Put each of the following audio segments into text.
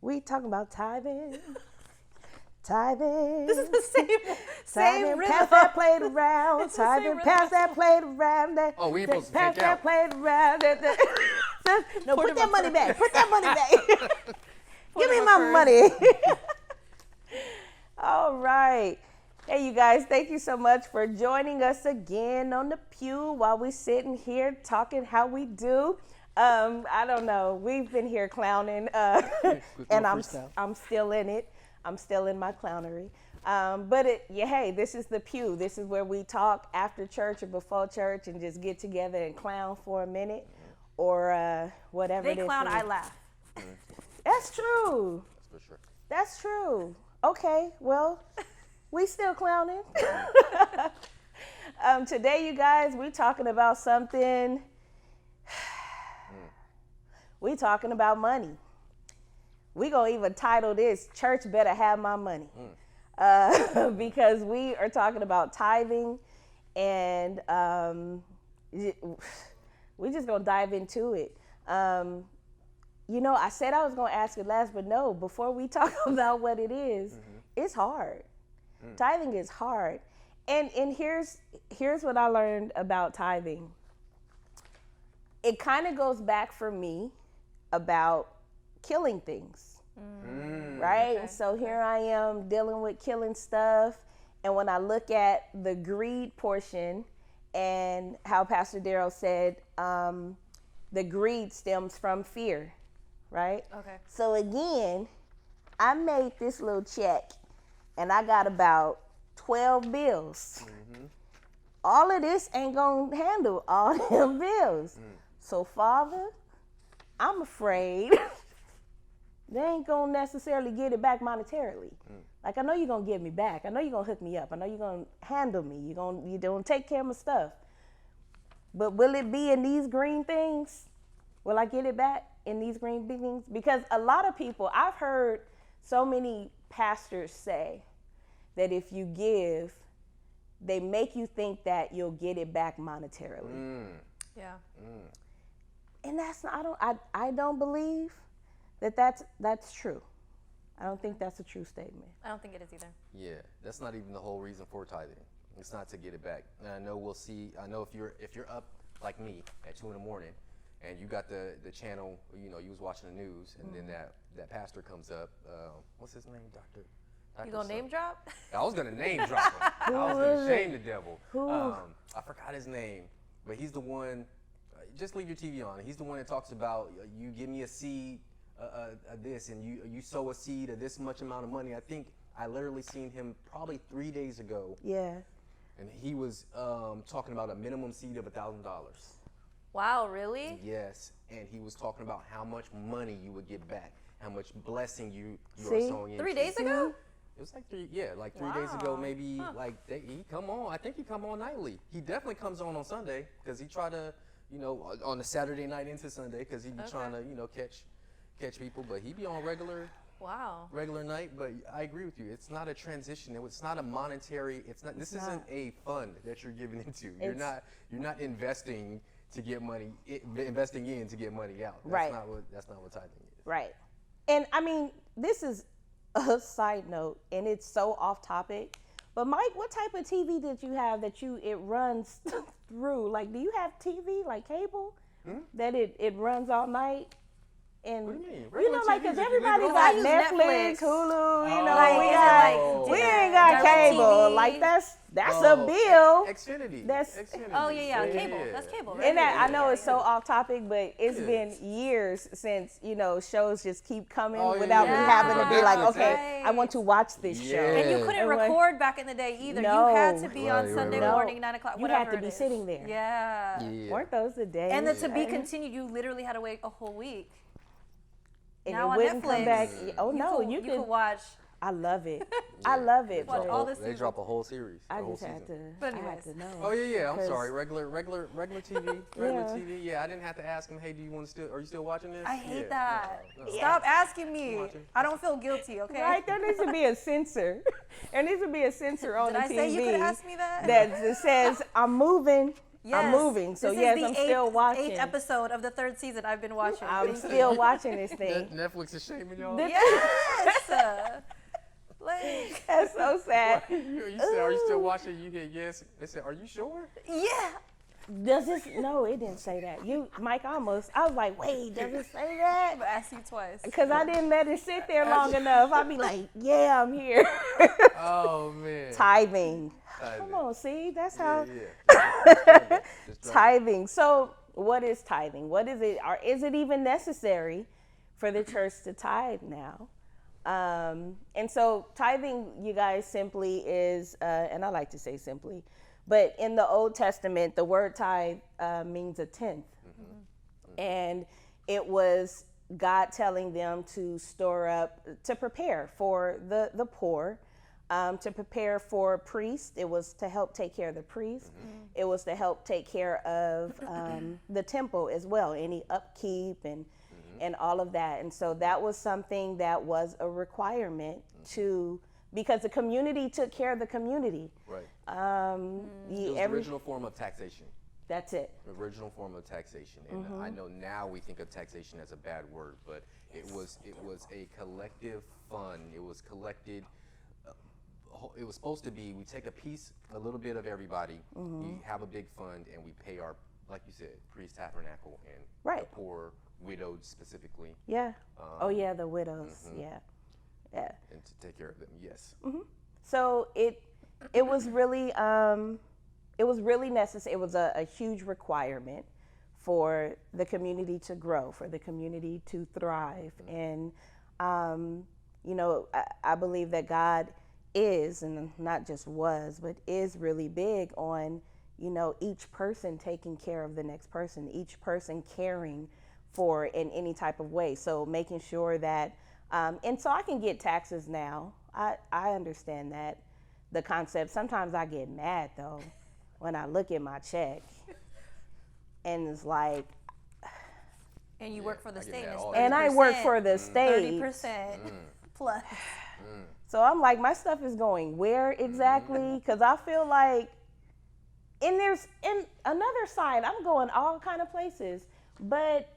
We talking about tithing. Tithing. This is the same rhythm. Pass that plate around. Tithing. Pass that plate around. Oh, we ain't supposed to pass take that out. plate around. No, put that money back. Put that money back. Give me my money. All right. Hey, you guys, thank you so much for joining us again on the pew while we're sitting here talking how we do. I don't know. We've been here clowning, and I'm still in it. I'm still in my clownery. Hey, this is the pew. This is where we talk after church or before church and just get together and clown for a minute or whatever. They clown, I laugh. That's true. That's for sure. That's true. Okay, well, we still clowning. Today, you guys, we're talking about something. We talking about money. We gonna even title this "Church Better Have My Money," because we are talking about tithing, and we just gonna dive into it. You know, I said I was gonna ask it last, but no. Before we talk about what it is, it's hard. Tithing is hard, and here's what I learned about tithing. It kind of goes back for me about killing things, right? Okay. So here I am dealing with killing stuff, and when I look at the greed portion and how Pastor Darrell said the greed stems from fear, right? Okay. So again, I made this little check, and I got about 12 bills. All of this ain't gonna handle all them bills. So Father, I'm afraid they ain't gonna necessarily get it back monetarily. Like, I know you're gonna give me back. I know you're gonna hook me up. I know you're gonna handle me. You're gonna take care of my stuff. But will it be in these green things? Will I get it back in these green things? Because a lot of people, I've heard so many pastors say that if you give, they make you think that you'll get it back monetarily. Yeah. And that's not, I don't believe that's true. I don't think that's a true statement. I don't think it is either. Yeah, that's not even the whole reason for tithing. It's not to get it back. And I know we'll see. I know if you're up like me at 2 a.m. and you got the channel, you know, you was watching the news, and then that pastor comes up. What's his name, Doctor? You gonna name drop? I was gonna name drop him. I was gonna shame the devil. I forgot his name, but he's the one. Just leave your TV on. He's the one that talks about you give me a seed, this, and you sow a seed of this much amount of money. I think I literally seen him probably 3 days ago. Yeah. And he was talking about a minimum seed of $1,000. Wow, really? Yes, and he was talking about how much money you would get back, how much blessing you are See? sowing into. 3 days ago? It was like three days ago, maybe. Like he come on. I think he come on nightly. He definitely comes on Sunday because he try to, you know, on the Saturday night into Sunday because he be trying to, you know, catch people. But he be on regular night. But I agree with you. It's not a transition. It's not a monetary. This isn't a fund that you're giving into. You're not investing to get money. Investing in to get money out. That's not what tithing is. Right. And I mean, this is a side note, and it's so off topic. But Mike, what type of TV did you have that it runs through? Like, do you have TV like cable that it runs all night? And What do you mean? you know, like, because TVs, everybody you got use Netflix, Netflix. Hulu, you know, Like, we ain't got direct cable. TV. Like, that's a bill. Xfinity. That's- Xfinity. Oh, yeah, cable. That's cable, right? And I know it's so off topic, but it's been years since, you know, shows just keep coming without me having to be like, okay, I want to watch this show. And you couldn't record back in the day either. No. You had to be on Sunday right. morning, 9 o'clock, You whatever had to it be is. sitting there. Yeah. Weren't those the days? And then to be continued, you literally had to wait a whole week. And now it on wouldn't Netflix, come back. Oh no, you could could watch. I love it. I love it. Watch but all the They drop a whole series. I a whole just had season. to. But I had anyways. to know. Oh yeah. I'm Because- sorry. Regular TV. Regular TV. Yeah, I didn't have to ask him. Hey, are you still watching this? I hate Yeah. that. No. Stop asking me. Watching. I don't feel guilty, okay? Right, there needs to be a censor. There needs to be a censor on Did the I TV say you could ask me that? that says I'm moving Yes. moving. So This yes, is the I'm still watching. 8th episode of the 3rd season I've been watching. I'm Thank you. still watching this thing. Netflix is shaming y'all. Yes. Like, That's so sad. You said, are you still watching? You hit yes. They said, are you sure? yeah. Does this? No, it didn't say that. Mike, I was like, wait, does it say that? I've asked you twice. Because I didn't let it sit there long enough. I'd be like, yeah, I'm here. Oh man. Tithing. Tithing. Come on, see, that's how. Yeah. Tithing. So, what is tithing? What is it? Or is it even necessary for the church to tithe now? And so, tithing, you guys, simply is, and I like to say simply, but in the Old Testament, the word tithe means a tenth. And it was God telling them to store up, to prepare for the poor, to prepare for priests. It was to help take care of the priests. It was to help take care of the temple as well, any upkeep and all of that. And so that was something that was a requirement because the community took care of the community. Right. It was the original form of taxation. That's it. The original form of taxation. And I know now we think of taxation as a bad word, but it was a collective fund. It was collected. It was supposed to be, we take a little bit of everybody, we have a big fund, and we pay our, like you said, priest, tabernacle, and the poor, widowed specifically. Yeah. Oh yeah, the widows. Yeah. Yeah. And to take care of them, yes. So it was really necessary. It was a huge requirement for the community to grow, for the community to thrive. And I believe that God is, and not just was, but is really big on, each person taking care of the next person, each person caring for in any type of way. So making sure that, and so I can get taxes now. I understand that, the concept. Sometimes I get mad though when I look at my check and it's like, And you work for the state. And I work for the state. 30% plus. So I'm like, my stuff is going where exactly? Because I feel like, and there's in another side, I'm going all kind of places, but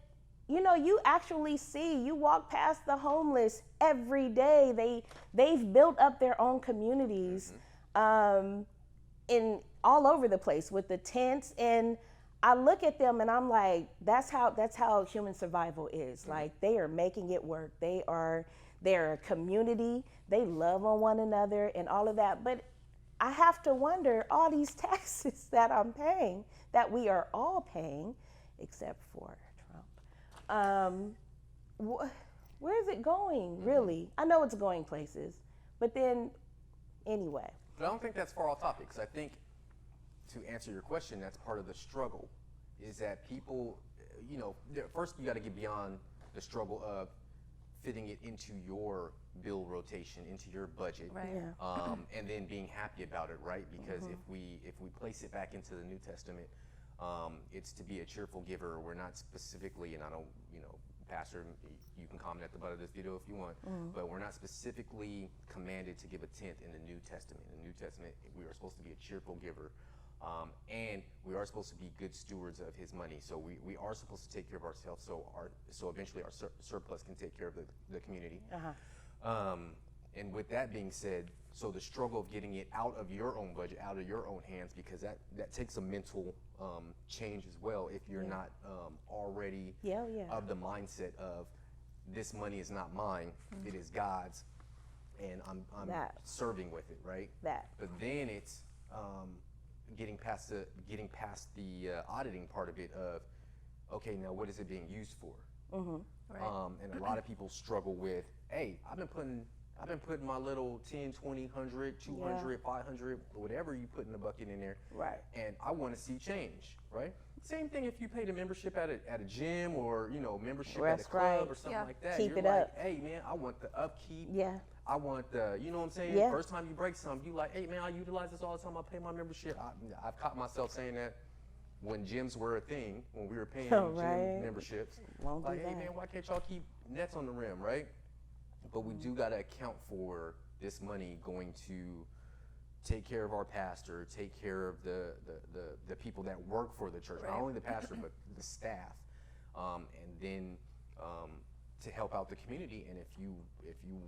you actually see, you walk past the homeless every day. They've built up their own communities in all over the place with the tents, and I look at them and I'm like, that's how human survival is. Like, they are making it work. They're a community. They love on one another and all of that. But I have to wonder, all these taxes that I'm paying, that we are all paying, except for Trump, where is it going, really? I know it's going places, but then, anyway. But I don't think that's far off topic, because I think, to answer your question, that's part of the struggle, is that people, first you got to get beyond the struggle of fitting it into your bill rotation, into your budget, Right. Yeah. and then being happy about it, right? Because if we place it back into the New Testament, it's to be a cheerful giver. We're not specifically, and I don't, Pastor, you can comment at the bottom of this video if you want, but we're not specifically commanded to give a tenth in the New Testament. In the New Testament, we are supposed to be a cheerful giver, and we are supposed to be good stewards of His money. So we are supposed to take care of ourselves, so eventually our surplus can take care of the community. And with that being said, so the struggle of getting it out of your own budget, out of your own hands, because that takes a mental change as well. If you're not already of the mindset of, this money is not mine, it is God's, and I'm serving with it, right? But then it's getting past the auditing part of it of, okay, now what is it being used for? Right. And a lot of people struggle with, hey, I've been putting my little 10, 20, 100, 200, 500, whatever you put in the bucket in there. Right. And I want to see change, right? Same thing if you paid a membership at a gym, or membership at a club or something like that. Keep You're it like, up. hey man, I want the upkeep. Yeah. I want the, you know what I'm saying? Yeah. First time you break something, you like, hey man, I utilize this all the time. I pay my membership. I've caught myself saying that when gyms were a thing, when we were paying gym memberships. Won't Like, do hey that. man, why can't y'all keep nets on the rim, right? But we do got to account for this money going take care of our pastor, take care of the people that work for the church, not only the pastor but the staff, and then to help out the community. And if you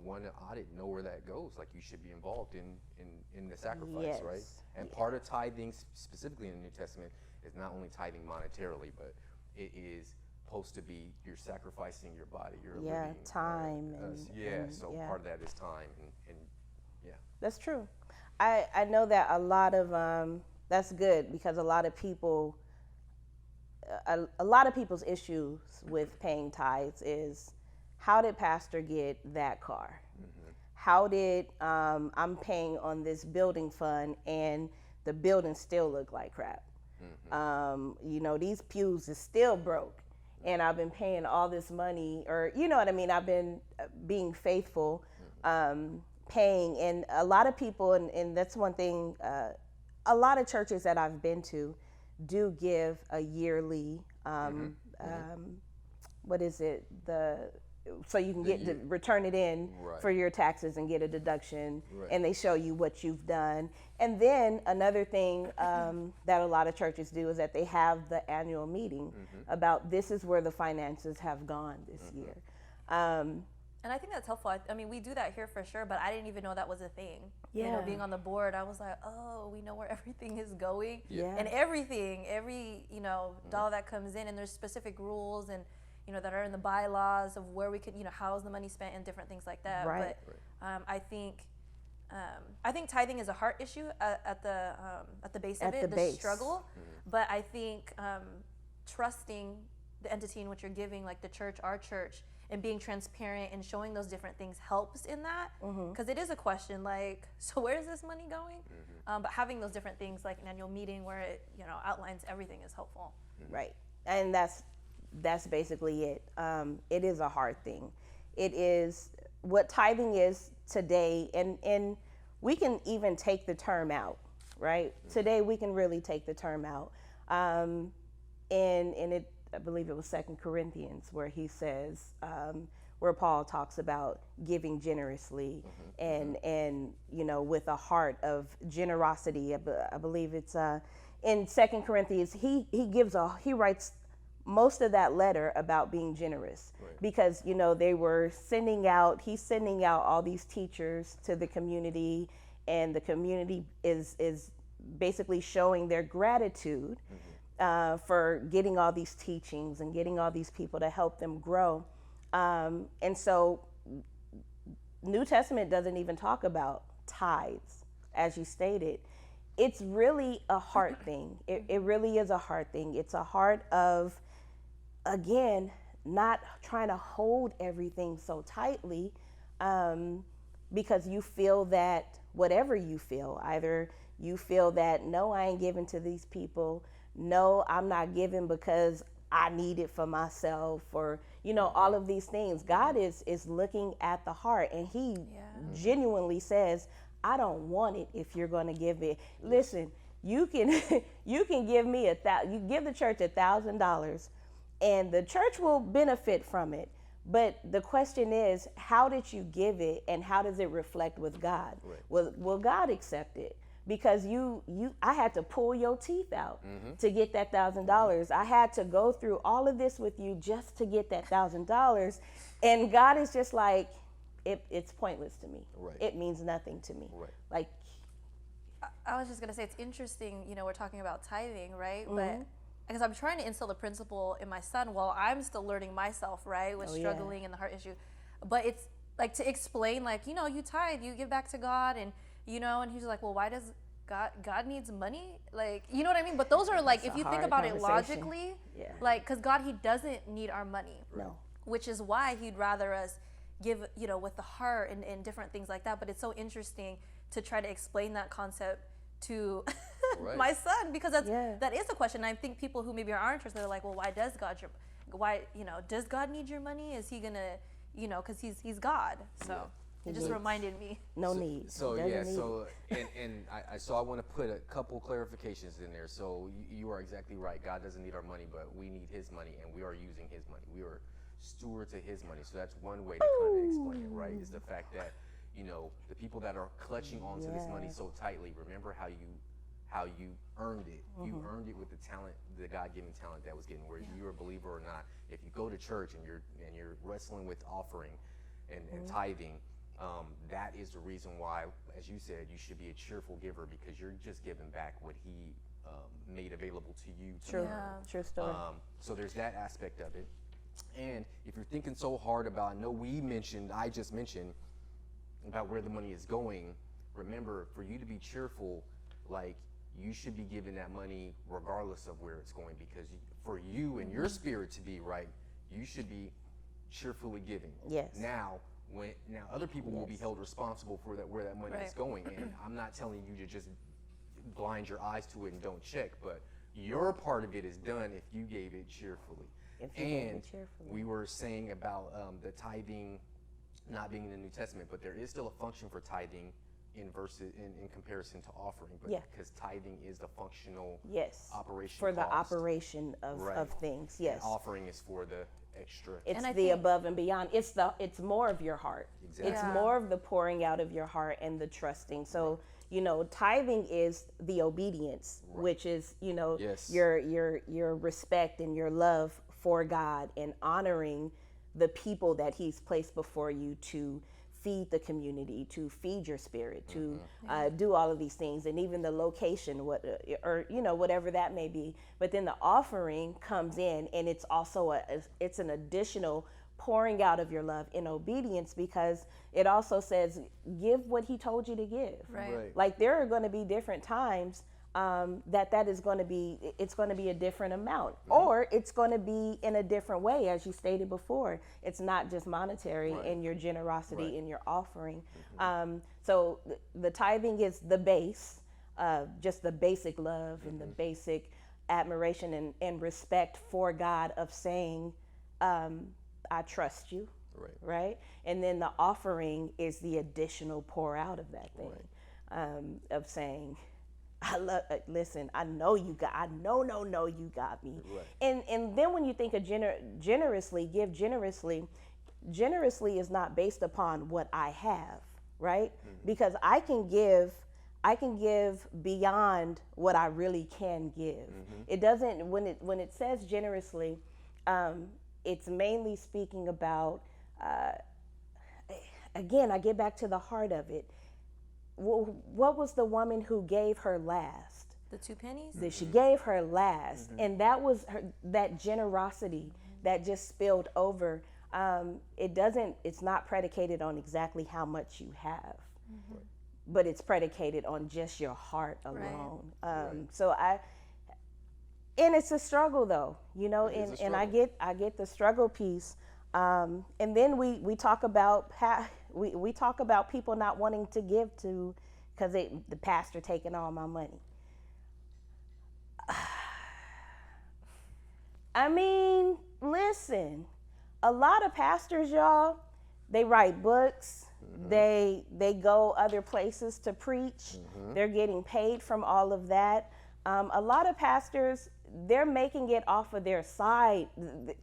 want to audit, know where that goes. Like, you should be involved in the sacrifice, Yes. right? And part of tithing, specifically in the New Testament, is not only tithing monetarily, but it is supposed to be you're sacrificing your body, you're living, time so part of that is time and yeah. That's true. I know that a lot of that's good, because a lot of people a lot of people's issues with paying tithes is, how did pastor get that car? How did I'm paying on this building fund and the building still look like crap? These pews is still broke, and I've been paying all this money, or you know what I mean, I've been being faithful, paying. And a lot of people, and that's one thing, a lot of churches that I've been to do give a yearly what is it, so you can get to return it in for your taxes and get a deduction, and they show you what you've done. And then another thing that a lot of churches do is that they have the annual meeting about, this is where the finances have gone this year. And I think that's helpful. I mean, we do that here for sure, but I didn't even know that was a thing. Yeah. You know, being on the board, I was like, oh, we know where everything is going. Yeah. And every, dollar that comes in, and there's specific rules and, that are in the bylaws of where we could, how is the money spent and different things like that. Right. But I think tithing is a heart issue at the base of it, the struggle. But I think trusting the entity in which you're giving, like the church, our church, and being transparent and showing those different things helps in that, because it is a question, like, so where is this money going? But having those different things, like an annual meeting where it outlines everything, is helpful. Right. And that's basically it. It is a hard thing. It is what tithing is today, and we can even take the term out, right? Today we can really take the term out. And it, I believe it was 2 Corinthians, where he says, where Paul talks about giving generously and with a heart of generosity. I believe it's in 2 Corinthians. He writes most of that letter about being generous, because they were he's sending out all these teachers to the community, and the community is basically showing their gratitude for getting all these teachings and getting all these people to help them grow. And so New Testament doesn't even talk about tithes, as you stated. It's really a heart thing. It really is a heart thing. It's a heart of, again, not trying to hold everything so tightly, because you feel that whatever you feel, either you feel that, no, I ain't giving to these people, no, I'm not giving because I need it for myself, or all of these things. God is looking at the heart, and he genuinely says, I don't want it if you're going to give it. Listen, you can give me you give the church $1,000, and the church will benefit from it. But the question is, how did you give it, and how does it reflect with God? Will God accept it? Because I had to pull your teeth out to get that $1,000. I had to go through all of this with you just to get that $1,000. And God is just like, it's pointless to me. It means nothing to me. Like, I was just gonna say, it's interesting, we're talking about tithing, right? But because I'm trying to instill the principle in my son while I'm still learning myself, right, with struggling and the heart issue. But it's like to explain, like, you tithe, you give back to God, and and he's like, well, why does God needs money? Like, you know what I mean? But those are like, if you think about it logically, like, because God, he doesn't need our money. No. Which is why he'd rather us give, with the heart and different things like that. But it's so interesting to try to explain that concept to my son, because that is a question. I think people who maybe aren't interested, they're like, well, why does does God need your money? Is he gonna, because he's God. So. It just reminded me. No need. So I want to put a couple clarifications in there. So you are exactly right. God doesn't need our money, but we need his money, and we are using his money. We are stewards of his money. So that's one way to kind of explain it, right? Is the fact that, you know, the people that are clutching onto this money so tightly, remember how you earned it. You earned it with the talent, the God-given talent that was given, whether you're a believer or not. If you go to church and you're wrestling with offering and tithing, that is the reason why, as you said, you should be a cheerful giver, because you're just giving back what he made available to you. True, true story. So there's that aspect of it. And if you're thinking so hard about, I just mentioned about where the money is going, remember, for you to be cheerful, like, you should be giving that money regardless of where it's going, because for you and your spirit to be right, you should be cheerfully giving. Yes. Now other people will be held responsible for that, where that money is going. And I'm not telling you to just blind your eyes to it and don't check, but your part of it is done if you gave it cheerfully. And we were saying about the tithing not being in the New Testament, but there is still a function for tithing in comparison to offering, but because tithing is the functional operation for the cost. Operation of things. Yes, and offering is for the extra. It's the above and beyond. It's more of your heart. Exactly. It's more of the pouring out of your heart and the trusting. So tithing is the obedience, which is your respect and your love for God and honoring the people that He's placed before you to feed the community, to feed your spirit, to do all of these things, and even the location, whatever that may be. But then the offering comes in, and it's also it's an additional pouring out of your love in obedience, because it also says give what He told you to give. Right. Like, there are going to be different times that is going to be, it's going to be a different amount, or it's going to be in a different way, as you stated before. It's not just monetary in your generosity, in your offering. So the tithing is the base, just the basic love and the basic admiration and respect for God, of saying, I trust you, right? And then the offering is the additional pour out of that thing, of saying, listen, I know you got, you got me. And then when you think of generously, give generously, generously is not based upon what I have, right? Because I can give beyond what I really can give. It doesn't, when it says generously, it's mainly speaking about, again, I get back to the heart of it. What was the woman who gave her last? The 2 pennies? She gave her last, and that was that generosity that just spilled over. It's not predicated on exactly how much you have, but it's predicated on just your heart alone. So and it's a struggle, though, and I get the struggle piece. And then we talk about we talk about people not wanting to give to, because the pastor taking all my money. I mean, listen, a lot of pastors, y'all, they write books, they go other places to preach, they're getting paid from all of that. A lot of pastors, they're making it off of their side,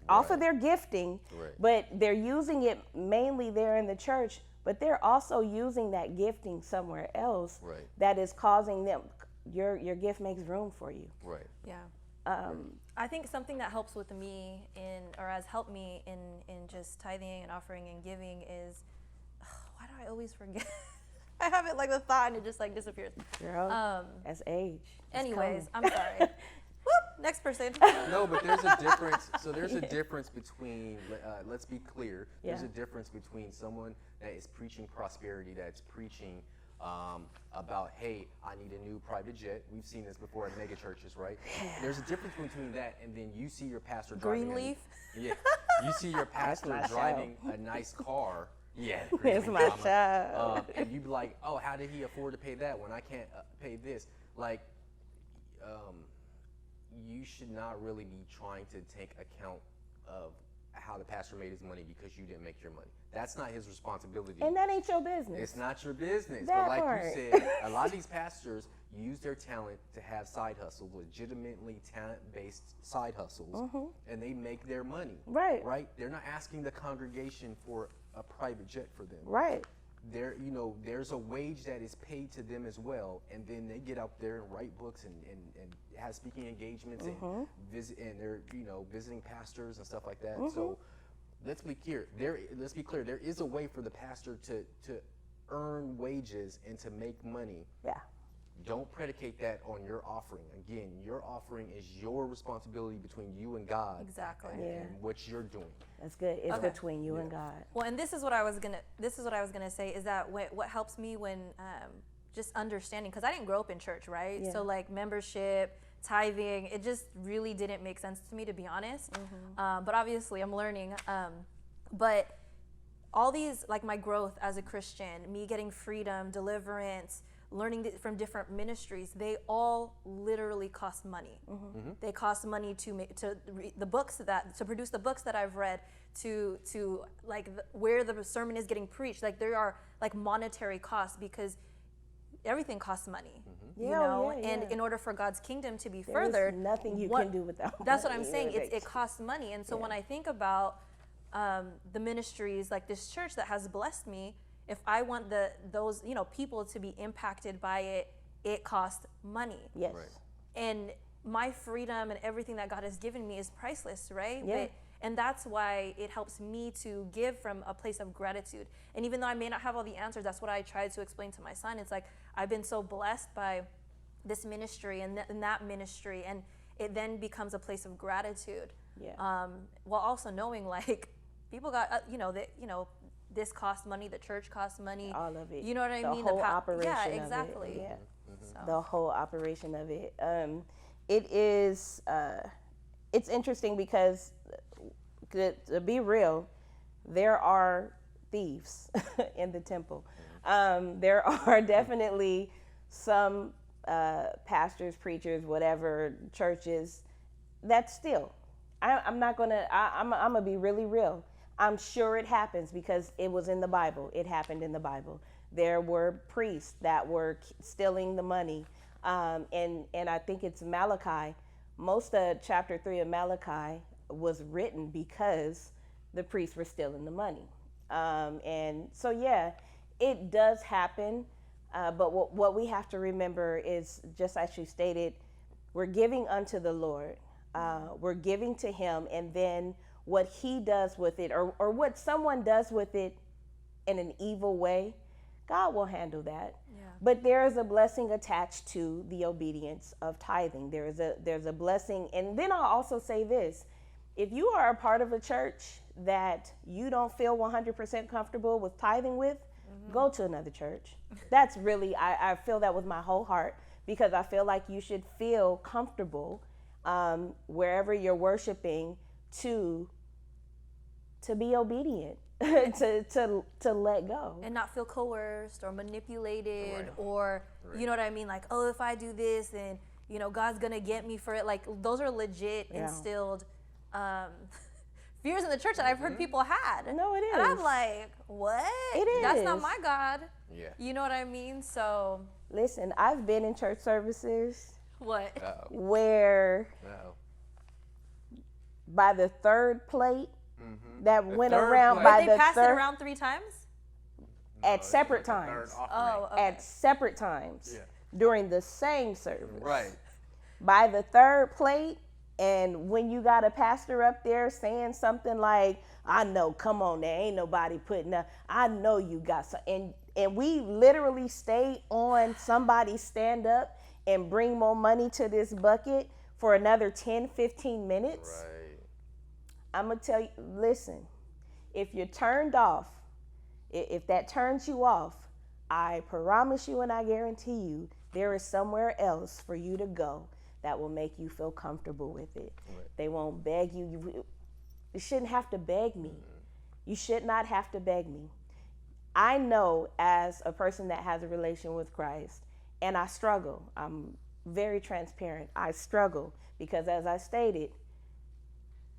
off of their gifting, but they're using it mainly there in the church, but they're also using that gifting somewhere else that is causing them, your gift makes room for you. I think something that helps with me has helped me in just tithing and offering and giving is, why do I always forget? I have it like the thought and it just like disappears. Girl, that's age. Anyways, I'm sorry. Whoop, next person. No, but there's a difference. So there's a difference between, let's be clear, there's a difference between someone that is preaching prosperity, that's preaching about, hey, I need a new private jet. We've seen this before in mega churches, right? There's a difference between that and then you see your pastor driving. Greenleaf? You see your pastor driving a nice car. Yeah, it's my child. And you be like, oh, how did he afford to pay that when I can't pay this? Like, you should not really be trying to take account of how the pastor made his money because you didn't make your money. That's not his responsibility. And that ain't your business. It's not your business. That but like part. you said, a lot of these pastors use their talent to have side hustles, legitimately talent-based side hustles, and they make their money. Right. Right? They're not asking the congregation for a private jet for them. Right. there's a wage that is paid to them as well, and then they get out there and write books and have speaking engagements and visit, and they're visiting pastors and stuff like that. So let's be clear. There is a way for the pastor to earn wages and to make money. Yeah. Don't predicate that on your offering. Again, your offering is your responsibility between you and God. Exactly. And what you're doing. That's good. It's between you and God. Well, and this is what I was gonna say is that what helps me when just understanding, because I didn't grow up in church, right? Yeah. So like membership, tithing, it just really didn't make sense to me, to be honest. But obviously I'm learning. But all these, like my growth as a Christian, me getting freedom, deliverance, learning from different ministries, they all literally cost money. They cost money to produce the books that I've read, to like where the sermon is getting preached. Like there are like monetary costs, because everything costs money. And in order for God's kingdom to be furthered, nothing you can do without that's money. what I'm saying. It costs money. And so when I think about the ministries like this church that has blessed me, if I want those people to be impacted by it, it costs money. Yes. Right. And my freedom and everything that God has given me is priceless, right? Yeah. And that's why it helps me to give from a place of gratitude. And even though I may not have all the answers, that's what I tried to explain to my son. It's like, I've been so blessed by this ministry and that ministry, and it then becomes a place of gratitude. Yeah. While also knowing, like, people got, this costs money, the church costs money. All of it. You know what I mean? The whole operation yeah, of it. exactly. Yeah. So. The whole operation of it. It is, it's interesting because, to be real, there are thieves in the temple. There are definitely some pastors, preachers, whatever, churches that steal. I'm gonna be really real. I'm sure it happens because it was in the Bible. It happened in the Bible. There were priests that were stealing the money. And I think it's Malachi. Most of chapter 3 of Malachi was written because the priests were stealing the money. And so, yeah, it does happen. But what we have to remember is, just as you stated, we're giving unto the Lord. We're giving to him, and then what he does with it, or what someone does with it in an evil way, God will handle that. Yeah. But there is a blessing attached to the obedience of tithing. There's a blessing. And then I'll also say this: if you are a part of a church that you don't feel 100% comfortable with tithing with, go to another church. That's really, I feel that with my whole heart, because I feel like you should feel comfortable wherever you're worshiping to be obedient, to let go. And not feel coerced or manipulated, or, you know what I mean? Like, oh, if I do this, then, God's going to get me for it. Like, those are legit instilled fears in the church that I've heard people had. No, it is. And I'm like, what? It is. That's not my God. Yeah. You know what I mean? So. Listen, I've been in church services What? where by the third plate, that went around by Did they the pass it third around 3 times? at separate times. Oh, okay. At separate times during the same service. Right. By the third plate, and when you got a pastor up there saying something like, "I know, come on, there ain't nobody putting up. I know you got some," and we literally stay on somebody stand up and bring more money to this bucket for another 10, 15 minutes. Right. I'm going to tell you, listen, if you're turned off, if that turns you off, I promise you and I guarantee you there is somewhere else for you to go that will make you feel comfortable with it. Right. They won't beg you. You shouldn't have to beg me. You should not have to beg me. I know, as a person that has a relation with Christ, and I struggle. I'm very transparent. I struggle because, as I stated,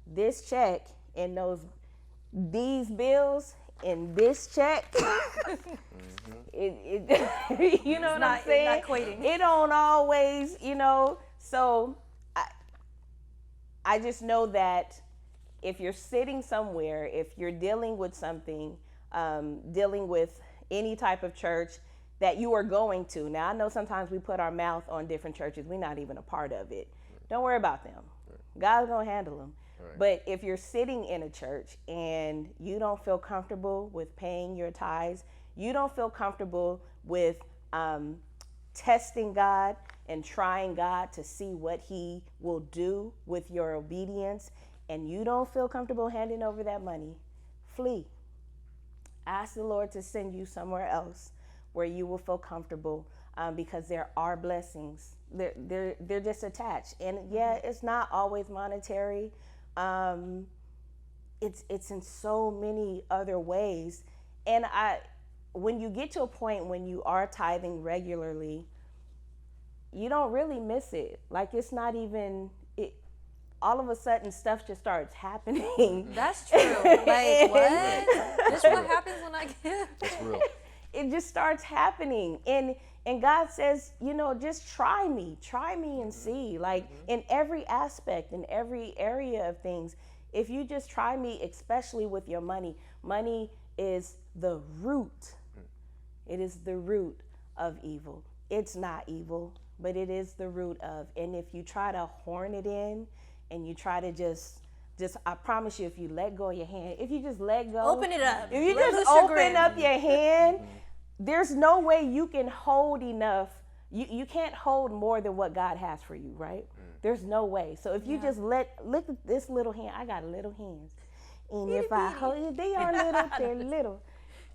this check and these bills and this check, you know what I'm saying? Not equating. It don't always, so I just know that if you're sitting somewhere, if you're dealing with something, dealing with any type of church that you are going to. Now, I know sometimes we put our mouth on different churches. We're not even a part of it. Don't worry about them. God's going to handle them. But if you're sitting in a church and you don't feel comfortable with paying your tithes, you don't feel comfortable with testing God and trying God to see what he will do with your obedience, and you don't feel comfortable handing over that money, flee. Ask the Lord to send you somewhere else where you will feel comfortable, because there are blessings. They're just attached. And yeah, it's not always monetary. It's in so many other ways. And when you get to a point when you are tithing regularly, you don't really miss it. Like, it's not even, all of a sudden stuff just starts happening. That's true. Like, what? This is what happens when I give. That's real. It just starts happening. And God says, just try me and see. Like, in every aspect, in every area of things, if you just try me, especially with your money is the root. It is the root of evil. It's not evil, but it is the root of. And if you try to horn it in and you try to just I promise you, if you let go of your hand, if you just let go. Open it up. If you just open up your hand, there's no way you can hold enough. You can't hold more than what God has for you, right? There's no way. So if you just look at this little hand, I got little hands. And if I hold it, they are little, they're little.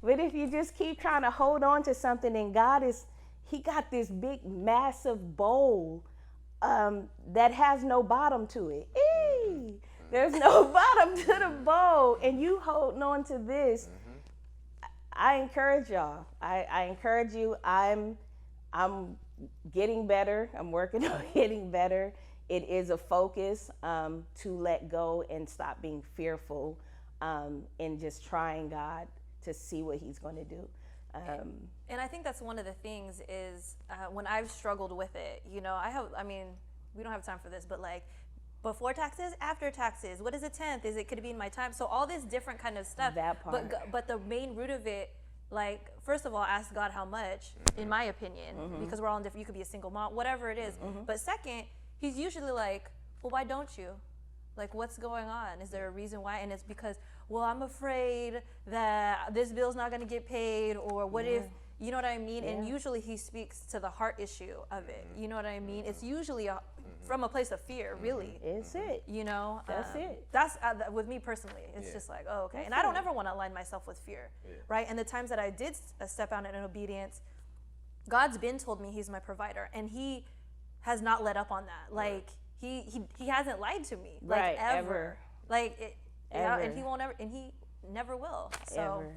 But if you just keep trying to hold on to something, and he got this big, massive bowl that has no bottom to it. There's no bottom to the bowl, and you holding on to this. I encourage y'all. I encourage you. I'm getting better. I'm working on getting better. It is a focus to let go and stop being fearful, and just trying God to see what he's going to do. And I think that's one of the things is when I've struggled with it, we don't have time for this, but like before taxes, after taxes, what is a tenth? Could it be in my time? So all this different kind of stuff. That part. But the main root of it, like, first of all, ask God how much, in my opinion, because we're all different. You could be a single mom, whatever it is. But second, he's usually like, well, why don't you? Like, what's going on? Is there a reason why? And it's because, well, I'm afraid that this bill's not going to get paid, or what if, you know what I mean? And usually he speaks to the heart issue of it. You know what I mean? It's usually from a place of fear, really. It's it. That's it. That's with me personally. It's just like, oh, okay. That's and I don't ever want to align myself with fear, right? And the times that I did step out in obedience, God's been told me he's my provider, and he has not let up on that. Like, he hasn't lied to me, like, right, ever. Like, ever. And he won't ever, and he never will. So. Ever.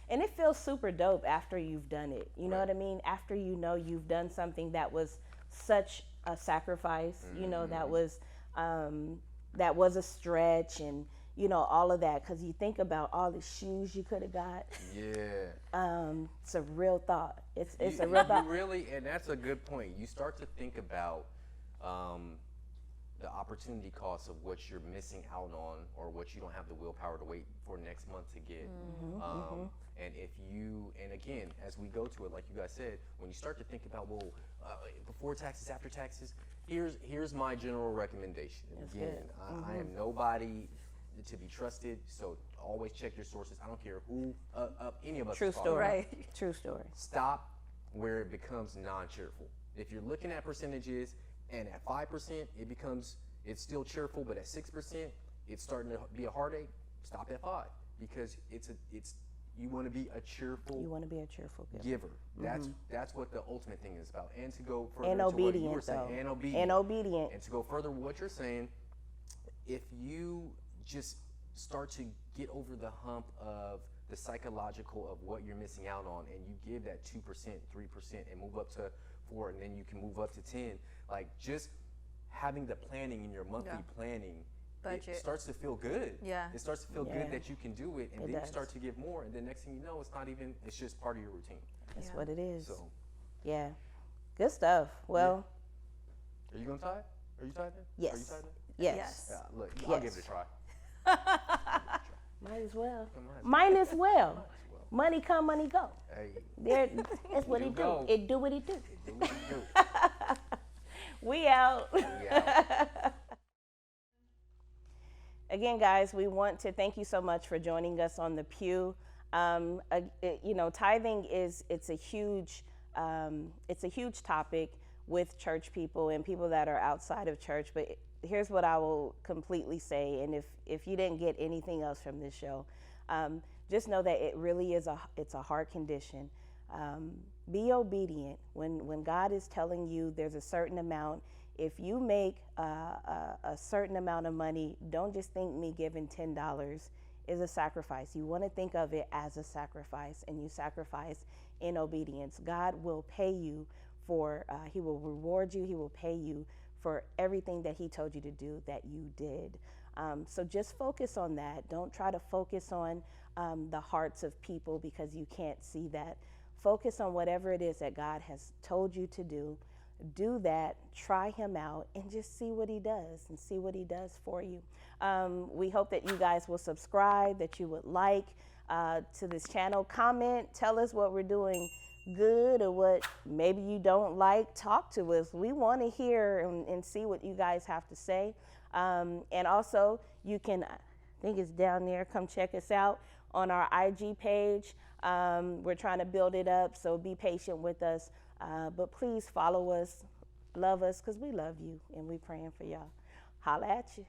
And it feels super dope after you've done it. You know what I mean? After you've done something that was such a sacrifice, that was a stretch, and all of that, because you think about all the shoes you could have got. It's a real thought. It's a real thought. Really, and that's a good point. You start to think about the opportunity cost of what you're missing out on, or what you don't have the willpower to wait for next month to get. And and again, as we go to it, like you guys said, when you start to think about, before taxes, after taxes, here's my general recommendation. And again, I am nobody to be trusted, so always check your sources. I don't care who, any of us. True story. Right. True story. Stop where it becomes non-cheerful. If you're looking at percentages, and at 5%, it's still cheerful, but at 6%, it's starting to be a heartache. Stop at 5, because you want to be a cheerful. You want to be a cheerful giver. That's what the ultimate thing is about. And to go further and to obedient, what you were saying, though. And obedient. And to go further with what you're saying, if you just start to get over the hump of the psychological of what you're missing out on, and you give that 2%, 3%, and move up to 4, and then you can move up to 10. Like, just having the planning in your monthly planning, budget, it starts to feel good. It starts to feel good that you can do it, and then you start to give more, and then next thing you know, it's just part of your routine. That's what it is. So, good stuff. Well, are you gonna tithe? Are you tithing? Yes. Are you tithing? Yes. Look, I'll give it a try. Might as well. Might as well. Money come, money go. Hey, That's what You he do. go. It do what he do. do what you do. We out. We out. Again, guys, we want to thank you so much for joining us on the Pew. Tithing it's a huge topic with church people and people that are outside of church. But here's what I will completely say, and if you didn't get anything else from this show, just know that it really is it's a heart condition. Be obedient when God is telling you there's a certain amount. If you make a certain amount of money, don't just think me giving $10 is a sacrifice. You want to think of it as a sacrifice, and you sacrifice in obedience. God will pay you for, he will reward you, he will pay you for everything that he told you to do that you did. So just focus on that. Don't try to focus on the hearts of people because you can't see that. Focus on whatever it is that God has told you to do. Do that, try him out, and just see what he does and see what he does for you. We hope that you guys will subscribe, that you would like to this channel, comment, tell us what we're doing good or what maybe you don't like. Talk to us. We want to hear and see what you guys have to say. And also, you can, I think it's down there, come check us out on our IG page. We're trying to build it up, so be patient with us. But please follow us, love us, because we love you, and we're praying for y'all. Holla at you.